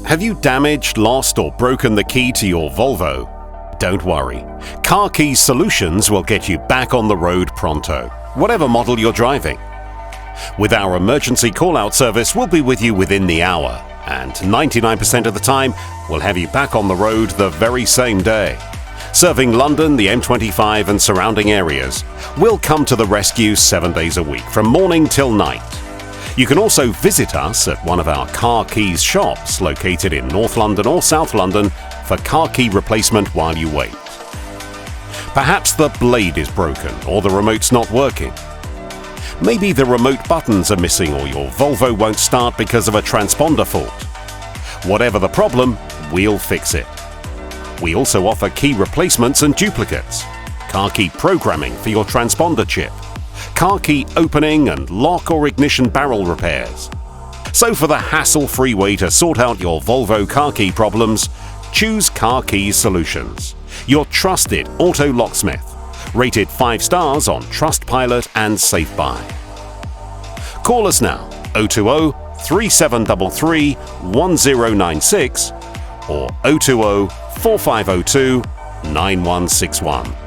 Have you damaged, lost or broken the key to your Volvo? Don't worry. Car Keys Solutions will get you back on the road pronto, whatever model you're driving. With our emergency call-out service, we'll be with you within the hour, and 99% of the time, we'll have you back on the road the very same day. Serving London, the M25 and surrounding areas, we'll come to the rescue 7 days a week, from morning till night. You can also visit us at one of our Car Keys shops located in North London or South London for car key replacement while you wait. Perhaps the blade is broken or the remote's not working. Maybe the remote buttons are missing or your Volvo won't start because of a transponder fault. Whatever the problem, we'll fix it. We also offer key replacements and duplicates, car key programming for your transponder chip, car key opening and lock or ignition barrel repairs. So for the hassle-free way to sort out your Volvo car key problems, choose Car Keys Solutions, your trusted auto locksmith, rated 5 stars on Trustpilot and SafeBuy. Call us now 020 3733 1096 or 020 4502 9161.